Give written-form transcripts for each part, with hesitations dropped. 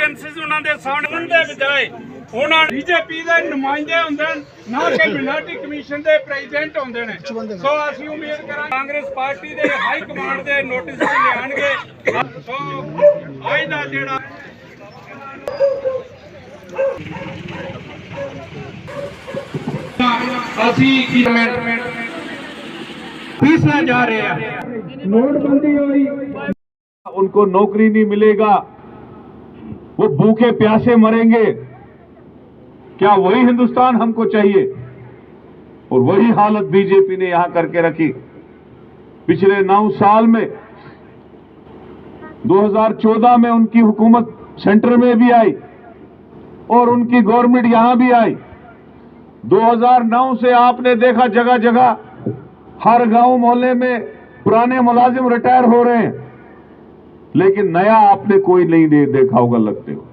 Grievances उन्होंने सामने के बजाय उन्होंने बीजेपी के नुमाइंदे होंगे ना कि मिनाटी कमीशन के प्रेजिडेंट होंगे ने। सो असं उम्मीद करा कांग्रेस पार्टी के हाई कमांड के नोटिस लियाणगे। सो अज का जिहड़ा तीसरा जा रहे हैं नोटबंदी हुई, उनको नौकरी नहीं मिलेगा, वो भूखे प्यासे मरेंगे। क्या वही हिंदुस्तान हमको चाहिए? और वही हालत बीजेपी ने यहां करके रखी। पिछले 9 साल में 2014 में उनकी हुकूमत सेंटर में भी आई और उनकी गवर्नमेंट यहां भी आई। 2009 से आपने देखा जगह जगह हर गांव मोहल्ले में पुराने मुलाजिम रिटायर हो रहे हैं, लेकिन नया आपने कोई नहीं देखा होगा लगते हो।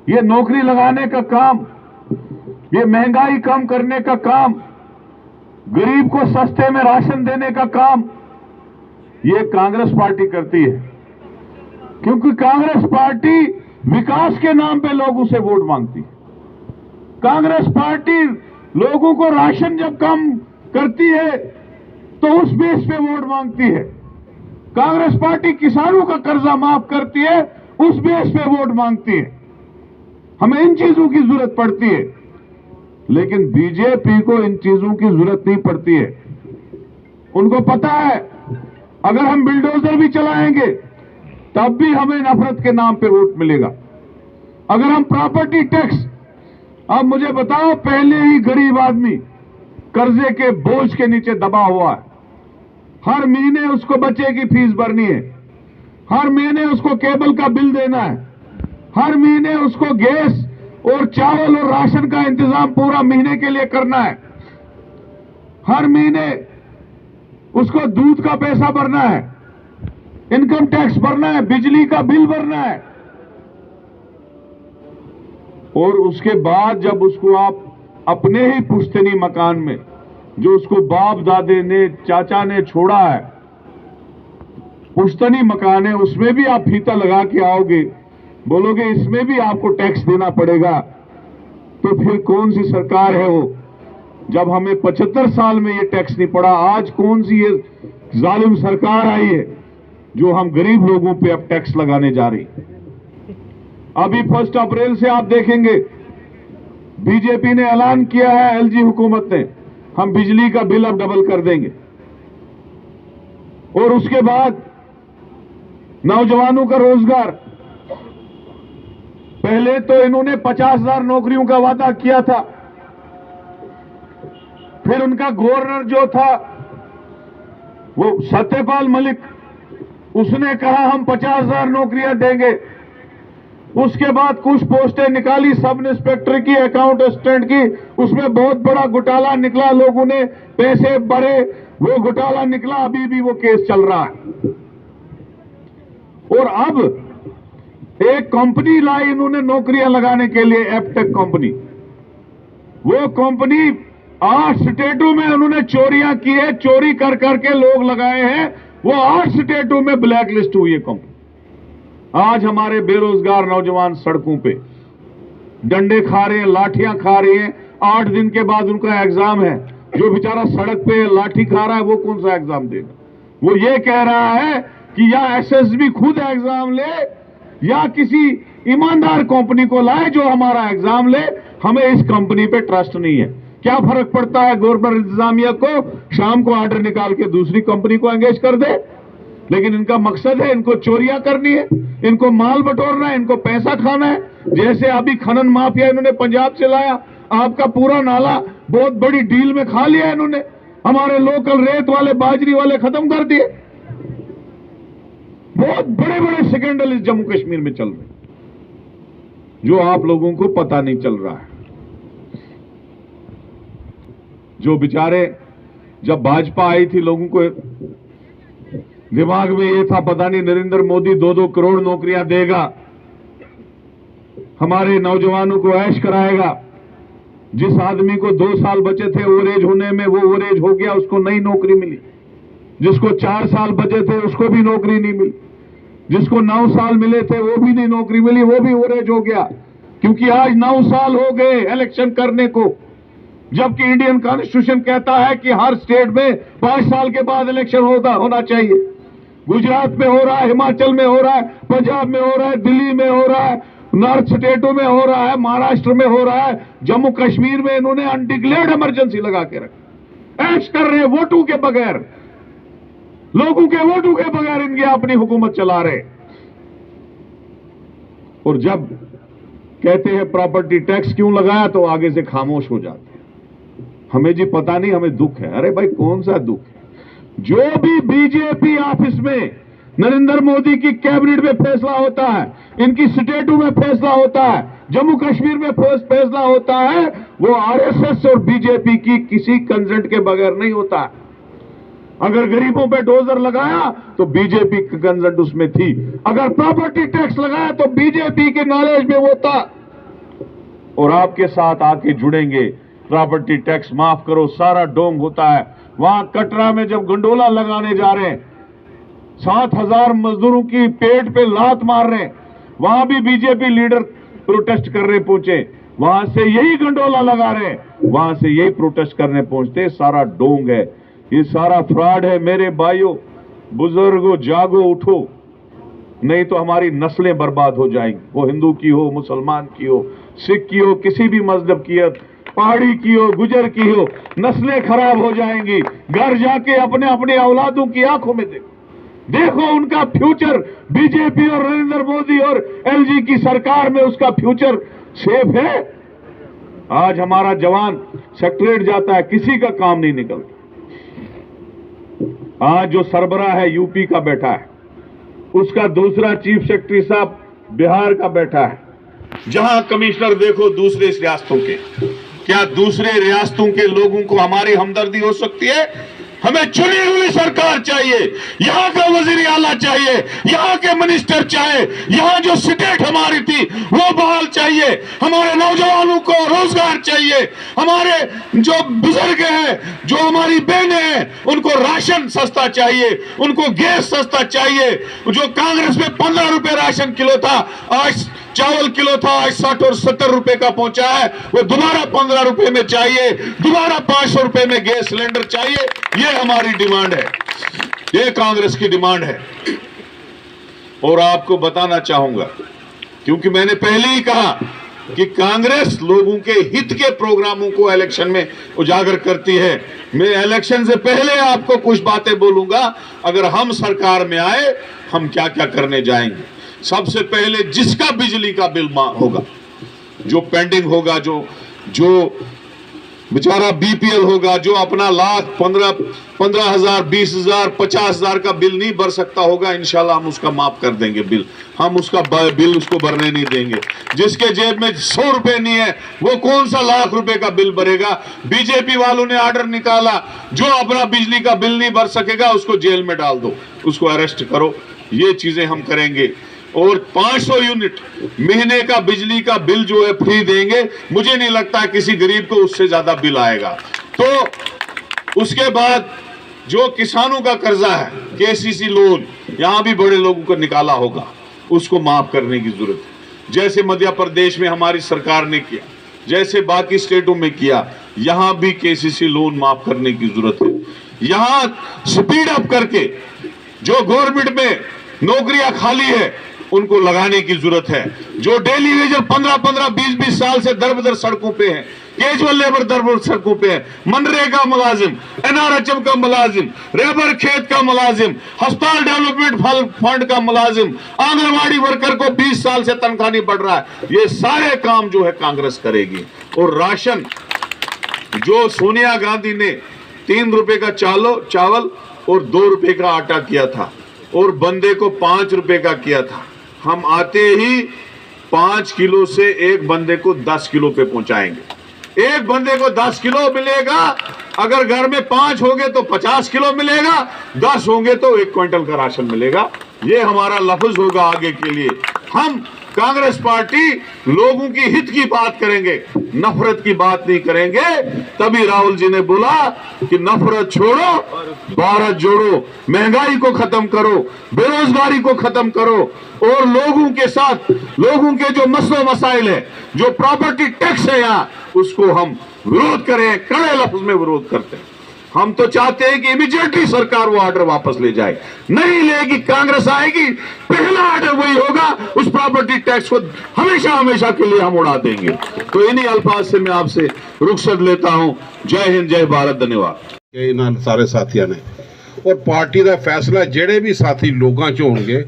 ये नौकरी लगाने का काम, ये महंगाई कम करने का काम, गरीब को सस्ते में राशन देने का काम ये कांग्रेस पार्टी करती है। क्योंकि कांग्रेस पार्टी विकास के नाम पे लोगों से वोट मांगती है। कांग्रेस पार्टी लोगों को राशन जब कम करती है तो उस बेस पे वोट मांगती है। कांग्रेस पार्टी किसानों का कर्जा माफ करती है, उस बेस पे वोट मांगती है। हमें इन चीजों की जरूरत पड़ती है, लेकिन बीजेपी को इन चीजों की जरूरत नहीं पड़ती है। उनको पता है अगर हम बिल्डोजर भी चलाएंगे तब भी हमें नफरत के नाम पे वोट मिलेगा। अगर हम प्रॉपर्टी टैक्स, अब मुझे बताओ, पहले ही गरीब आदमी कर्जे के बोझ के नीचे दबा हुआ है। हर महीने उसको बच्चे की फीस भरनी है, हर महीने उसको केबल का बिल देना है, हर महीने उसको गैस और चावल और राशन का इंतजाम पूरा महीने के लिए करना है, हर महीने उसको दूध का पैसा भरना है, इनकम टैक्स भरना है, बिजली का बिल भरना है। और उसके बाद जब उसको आप अपने ही पुश्तनी मकान में, जो उसको बाप दादे ने, चाचा ने छोड़ा है, पुश्तनी मकान है, उसमें भी आप फीता लगा के आओगे, बोलोगे इसमें भी आपको टैक्स देना पड़ेगा, तो फिर कौन सी सरकार है वो? जब हमें 75 साल में ये टैक्स नहीं पड़ा, आज कौन सी ये जालिम सरकार आई है जो हम गरीब लोगों पे अब टैक्स लगाने जा रही? अभी 1 अप्रैल से आप देखेंगे बीजेपी ने ऐलान किया है, एलजी हुकूमत ने, हम बिजली का बिल अब डबल कर देंगे। और उसके बाद नौजवानों का रोजगार, पहले तो इन्होंने 50,000 नौकरियों का वादा किया था, फिर उनका गवर्नर जो था वो सत्यपाल मलिक, उसने कहा हम 50,000 नौकरियां देंगे। उसके बाद कुछ पोस्टें निकाली सब इंस्पेक्टर की, अकाउंट असिस्टेंट की, उसमें बहुत बड़ा घोटाला निकला, लोगों ने पैसे भरे, वो घोटाला निकला, अभी भी वो केस चल रहा है। और अब एक कंपनी लाई इन्होंने नौकरियां लगाने के लिए, एपटेक कंपनी। वो कंपनी 8 स्टेटों में उन्होंने चोरियां की है, चोरी कर करके लोग लगाए हैं, वो 8 स्टेटों में ब्लैक लिस्ट हुई है कंपनी। आज हमारे बेरोजगार नौजवान सड़कों पे डंडे खा रहे हैं, लाठियां खा रहे हैं। 8 दिन के बाद उनका एग्जाम है। जो बेचारा सड़क पे लाठी खा रहा है वो कौन सा एग्जाम देगा? वो ये कह रहा है कि या एसएसबी खुद एग्जाम ले या किसी ईमानदार कंपनी को लाए जो हमारा एग्जाम ले, हमें इस कंपनी पे ट्रस्ट नहीं है। क्या फर्क पड़ता है गवर्नर इंतजामिया को, शाम को ऑर्डर निकाल के दूसरी कंपनी को एंगेज कर दे। लेकिन इनका मकसद है, इनको चोरियां करनी है, इनको माल बटोरना है, इनको पैसा खाना है। जैसे अभी खनन माफिया इन्होंने पंजाब से लाया, आपका पूरा नाला बहुत बड़ी डील में खा लिया इन्होंने, हमारे लोकल रेत वाले, बाजरी वाले खत्म कर दिए। बहुत बड़े बड़े स्कैंडल इस जम्मू कश्मीर में चल रहे हैं, जो आप लोगों को पता नहीं चल रहा है। जो बेचारे, जब भाजपा आई थी, लोगों को दिमाग में ये था पता नहीं नरेंद्र मोदी 2-2 करोड़ नौकरियां देगा, हमारे नौजवानों को ऐश कराएगा। जिस आदमी को 2 साल बचे थे ओवरेज होने में, वो ओवरेज हो गया, उसको नई नौकरी मिली। जिसको 4 साल बचे थे उसको भी नौकरी नहीं मिली। जिसको 9 साल मिले थे वो भी नहीं नौकरी मिली, वो भी ओवरेज हो गया, क्योंकि आज 9 साल हो गए इलेक्शन करने को, जबकि इंडियन कॉन्स्टिट्यूशन कहता है कि हर स्टेट में 5 साल के बाद इलेक्शन होना चाहिए। गुजरात में हो रहा है, हिमाचल में हो रहा है, पंजाब में हो रहा है, दिल्ली में हो रहा है, नॉर्थ स्टेटों में हो रहा है, महाराष्ट्र में हो रहा है, जम्मू कश्मीर में इन्होंने अनडिक्लेयर्ड इमरजेंसी लगा के रखी, ऐश कर रहे हैं वोटों के बगैर, लोगों के वोटों के बगैर इनकी अपनी हुकूमत चला रहे। और जब कहते हैं प्रॉपर्टी टैक्स क्यों लगाया तो आगे से खामोश हो जाते हैं। हमें जी पता नहीं, हमें दुख है। अरे भाई कौन सा दुख है? जो भी बीजेपी ऑफिस में नरेंद्र मोदी की कैबिनेट में फैसला होता है, इनकी स्टेटों में फैसला होता है, जम्मू कश्मीर में फैसला होता है, वो आरएसएस और बीजेपी की किसी कंसेंट के बगैर नहीं होता है। अगर गरीबों पे डोजर लगाया तो बीजेपी की कंसेंट उसमें थी, अगर प्रॉपर्टी टैक्स लगाया तो बीजेपी के नॉलेज में वो था। और आपके साथ आके जुड़ेंगे, प्रॉपर्टी टैक्स माफ करो, सारा डोंग होता है। वहां कटरा में जब गंडोला लगाने जा रहे हैं, 7,000 मजदूरों की पेट पे लात मार रहे हैं, वहां भी बीजेपी लीडर प्रोटेस्ट करने पहुंचे, वहां से यही गंडोला लगा रहे हैं, वहां से यही प्रोटेस्ट करने पहुंचते। सारा डोंग है, ये सारा फ्रॉड है। मेरे भाइयों बुजुर्गों, जागो उठो, नहीं तो हमारी नस्लें बर्बाद हो जाएंगी। वो हिंदू की हो, मुसलमान की हो, सिख की हो, किसी भी मजहब की हो, पहाड़ी की हो, गुजर की हो, नस्लें खराब हो जाएंगी। घर जाके अपने अपने औलादों की आंखों में देखो उनका फ्यूचर, बीजेपी और नरेंद्र मोदी और एलजी की सरकार में उसका फ्यूचर सेफ है। आज हमारा जवान सेक्रेटरीट जाता है, किसी का काम नहीं निकलता। आज जो सरबराह है यूपी का बैठा है, उसका दूसरा चीफ सेक्रेटरी साहब बिहार का बैठा है। जहां कमिश्नर देखो दूसरे रियासतों के। क्या दूसरे रियासतों के लोगों को हमारी हमदर्दी हो सकती है? हमें चुनी हुई सरकार चाहिए, यहाँ का वजीर आला चाहिए, यहाँ के मिनिस्टर चाहिए, यहाँ जो स्टेट हमारी थी वो बहाल चाहिए, हमारे नौजवानों को रोजगार चाहिए, हमारे जो बुजुर्ग हैं, जो हमारी बहनें हैं, उनको राशन सस्ता चाहिए, उनको गैस सस्ता चाहिए। जो कांग्रेस में 15 रुपए राशन किलो था, आज चावल किलो था, आज 60 और 70 रुपए का पहुंचा है। वो दोबारा 15 रुपए में चाहिए, दोबारा 500 रुपए में गैस सिलेंडर चाहिए। ये हमारी डिमांड है, ये कांग्रेस की डिमांड है। और आपको बताना चाहूंगा, क्योंकि मैंने पहले ही कहा कि कांग्रेस लोगों के हित के प्रोग्रामों को इलेक्शन में उजागर करती है। मैं इलेक्शन से पहले आपको कुछ बातें बोलूंगा, अगर हम सरकार में आए हम क्या क्या करने जाएंगे। सबसे पहले जिसका बिजली का बिल होगा, जो पेंडिंग होगा, जो बेचारा बीपीएल होगा, जो अपना लाख 15,000, 20,000, 50,000 का बिल नहीं भर सकता होगा, इंशाल्लाह हम उसका माफ कर देंगे बिल। हम उसका बिल उसको भरने नहीं देंगे। जिसके जेब में 100 रुपए नहीं है वो कौन सा लाख रुपए का बिल भरेगा? बीजेपी वालों ने ऑर्डर निकाला, जो अपना बिजली का बिल नहीं भर सकेगा उसको जेल में डाल दो, उसको अरेस्ट करो। ये चीजें हम करेंगे। और 500 यूनिट महीने का बिजली का बिल जो है फ्री देंगे। मुझे नहीं लगता किसी गरीब को उससे ज्यादा बिल आएगा। तो उसके बाद जो किसानों का कर्जा है, केसीसी लोन, यहां भी बड़े लोगों को निकाला होगा, उसको माफ करने की जरूरत है। जैसे मध्य प्रदेश में हमारी सरकार ने किया, जैसे बाकी स्टेटों में किया, यहां भी केसीसी लोन माफ करने की जरूरत है। यहां स्पीड अप करके जो गवर्नमेंट में नौकरियां खाली है उनको लगाने की जरूरत है। जो डेली वेजर 15-15, 20-20 साल से दर बदर सड़कों पे है, कैजुअल लेबर दर बदर सड़कों पे है, मनरेगा मुलाजिम, एनआरएचएम का मुलाजिम, रेबर खेत का मुलाजिम, अस्पताल डेवलपमेंट फंड का मुलाजिम, आंगनबाड़ी वर्कर को 20 साल से तनख्वाह नहीं बढ़ रहा है, ये सारे काम जो है कांग्रेस करेगी। और राशन, जो सोनिया गांधी ने 3 रुपए का चावल और 2 रुपए का आटा किया था और बंदे को 5 रुपए का किया था, हम आते ही 5 किलो से एक बंदे को 10 किलो पे पहुंचाएंगे। एक बंदे को 10 किलो मिलेगा। अगर घर में 5 होंगे तो 50 किलो मिलेगा, 10 होंगे तो 1 क्विंटल का राशन मिलेगा। ये हमारा लफ्ज होगा आगे के लिए। हम कांग्रेस पार्टी लोगों की हित की बात करेंगे, नफरत की बात नहीं करेंगे। तभी राहुल जी ने बोला कि नफरत छोड़ो, भारत जोड़ो, महंगाई को खत्म करो, बेरोजगारी को खत्म करो और लोगों के साथ, लोगों के जो मसलो मसाइल है, जो प्रॉपर्टी टैक्स है यहाँ, उसको हम विरोध करें, कड़े लफ्ज में विरोध करते हैं। हम तो चाहते हैं कि इमीडिएटली सरकार वो ऑर्डर वापस ले जाए। नहीं लेगी, कांग्रेस आएगी, पहला ऑर्डर वही होगा, उस प्रॉपर्टी टैक्स को हमेशा हमेशा के लिए हम उड़ा देंगे। तो इन्हीं अल्फाज से मैं आपसे रुखसत लेता हूं। जय हिंद, जय भारत, धन्यवाद। ਇਹਨਾਂ ਸਾਰੇ ਸਾਥੀਆਂ ਨੇ ਔਰ ਪਾਰਟੀ ਦਾ ਫੈਸਲਾ ਜਿਹੜੇ ਵੀ ਸਾਥੀ ਲੋਕਾਂ 'ਚ ਹੋਣਗੇ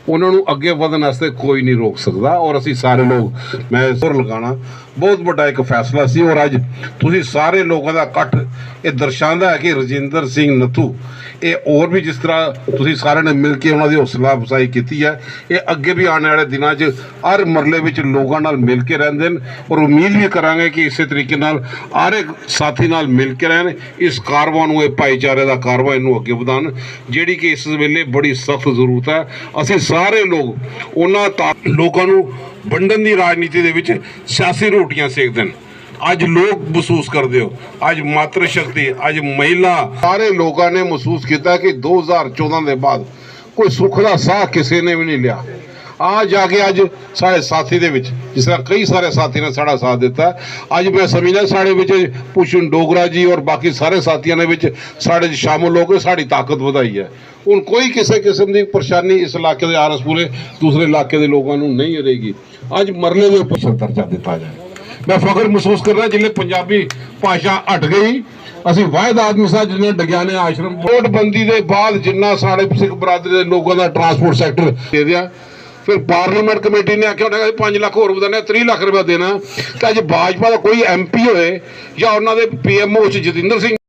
ਉਹਨਾਂ ਨੂੰ ਅੱਗੇ ਵਧਣ ਵਾਸਤੇ ਕੋਈ ਨਹੀਂ ਰੋਕ ਸਕਦਾ। ਔਰ ਅਸੀਂ ਸਾਰੇ ਲੋਕ, ਮੈਂ ਜ਼ੋਰ ਲਗਾਉਣਾ, ਬਹੁਤ ਵੱਡਾ ਇੱਕ ਫੈਸਲਾ ਸੀ ਔਰ ਅੱਜ ਤੁਸੀਂ ਸਾਰੇ ਲੋਕਾਂ ਦਾ ਇਕੱਠ ਇਹ ਦਰਸਾਉਂਦਾ ਹੈ ਕਿ ਰਜਿੰਦਰ ਸਿੰਘ ਨੱਥੂ ਇਹ ਹੋਰ ਵੀ ਜਿਸ ਤਰ੍ਹਾਂ ਤੁਸੀਂ ਸਾਰਿਆਂ ਨੇ ਮਿਲ ਕੇ ਉਹਨਾਂ ਦੀ ਹੌਸਲਾ ਅਫਜ਼ਾਈ ਕੀਤੀ ਹੈ, ਇਹ ਅੱਗੇ ਵੀ ਆਉਣ ਵਾਲੇ ਦਿਨਾਂ 'ਚ ਹਰ ਮਰਲੇ ਵਿੱਚ ਲੋਕਾਂ ਨਾਲ ਮਿਲ ਕੇ ਰਹਿੰਦੇ ਨੇ ਔਰ ਉਮੀਦ ਵੀ ਕਰਾਂਗੇ ਕਿ ਇਸੇ ਤਰੀਕੇ ਨਾਲ ਹਰ ਇੱਕ ਸਾਥੀ ਨਾਲ ਮਿਲ ਕੇ ਰਹਿਣ, ਇਸ ਕਾਰਵਾਈ ਨੂੰ, ਇਹ ਭਾਈਚਾਰੇ ਦਾ ਕਾਰਵਾਈ ਨੂੰ ਅੱਗੇ ਵਧਾਉਣ, ਜਿਹੜੀ ਕਿ ਇਸ ਵੇਲੇ ਬੜੀ ਸਖਤ ਜ਼ਰੂਰਤ ਹੈ। ਅਸੀਂ ਸਾਰੇ ਲੋਕ ਉਹਨਾਂ ਲੋਕਾਂ ਨੂੰ ਵੰਡਣ ਦੀ ਰਾਜਨੀਤੀ ਦੇ ਵਿੱਚ ਸਿਆਸੀ ਰੋਟੀਆਂ ਸੇਕਦੇ ਨੇ। ਅੱਜ ਲੋਕ ਮਹਿਸੂਸ ਕਰਦੇ ਹੋ, ਅੱਜ ਮਾਤਰ ਸ਼ਕਤੀ, ਅੱਜ ਮਹਿਲਾ, ਸਾਰੇ ਲੋਕਾਂ ਨੇ ਮਹਿਸੂਸ ਕੀਤਾ ਕਿ 2014 ਦੇ ਬਾਅਦ ਕੋਈ ਸੁੱਖ ਦਾ ਸਾਹ ਕਿਸੇ ਨੇ ਵੀ ਨਹੀਂ ਲਿਆ। ਆ ਜਾ ਕੇ ਅੱਜ ਸਾਡੇ ਸਾਥੀ ਦੇ ਵਿੱਚ ਜਿਸ ਤਰ੍ਹਾਂ ਕਈ ਸਾਰੇ ਸਾਥੀ ਨੇ ਸਾਡਾ ਸਾਥ ਦਿੱਤਾ, ਅੱਜ ਮੈਂ ਸਮਝਦਾ ਸਾਡੇ ਵਿੱਚ ਭੂਸ਼ਣ ਡੋਗਰਾ ਜੀ ਔਰ ਬਾਕੀ ਸਾਰੇ ਸਾਥੀਆਂ ਨੇ ਵਿੱਚ ਸਾਡੇ 'ਚ ਸ਼ਾਮਲ ਹੋ ਕੇ ਸਾਡੀ ਤਾਕਤ ਵਧਾਈ ਹੈ। ਹੁਣ ਕੋਈ ਕਿਸੇ ਕਿਸਮ ਦੀ ਪਰੇਸ਼ਾਨੀ ਇਸ ਇਲਾਕੇ ਦੇ ਆਰ-ਐਸ-ਪੂਰੇ ਦੂਸਰੇ ਇਲਾਕੇ ਦੇ ਲੋਕਾਂ ਨੂੰ ਨਹੀਂ ਰਹੇਗੀ। ਅੱਜ ਮਰਲੇ ਦੇ ਉੱਪਰ ਦਰਜਾ ਦਿੱਤਾ ਜਾਏ। ਮੈਂ ਫਖਰ ਮਹਿਸੂਸ ਕਰ ਰਿਹਾ ਜਿਲੇ ਪੰਜਾਬੀ ਭਾਸ਼ਾ ਹਟ ਗਈ। ਅਸੀਂ ਵਾਹਿਦ ਆਦਮੀ ਸਾਹ ਜਿਹਨੇ ਡਗਿਆਨੇ ਆਸ਼ਰਮ, ਨੋਟਬੰਦੀ ਦੇ ਬਾਅਦ ਜਿੰਨਾ ਸਾਡੇ ਸਿੱਖ ਬਰਾਦਰੀ ਦੇ ਲੋਕਾਂ ਦਾ ਟਰਾਂਸਪੋਰਟ ਸੈਕਟਰ ਦੇ ਦਿਆ, ਫਿਰ ਪਾਰਲੀਮੈਂਟ ਕਮੇਟੀ ਨੇ ਆਖਿਆ ਉਹਨੇ 5 ਲੱਖ ਹੋਰ ਵਧਾਉਣਾ, 30 ਲੱਖ ਰੁਪਏ ਦੇਣਾ। ਤਾਂ ਅੱਜ ਭਾਜਪਾ ਦਾ ਕੋਈ MP ਹੋਏ ਜਾਂ ਉਹਨਾਂ ਦੇ PMO 'ਚ ਜਤਿੰਦਰ ਸਿੰਘ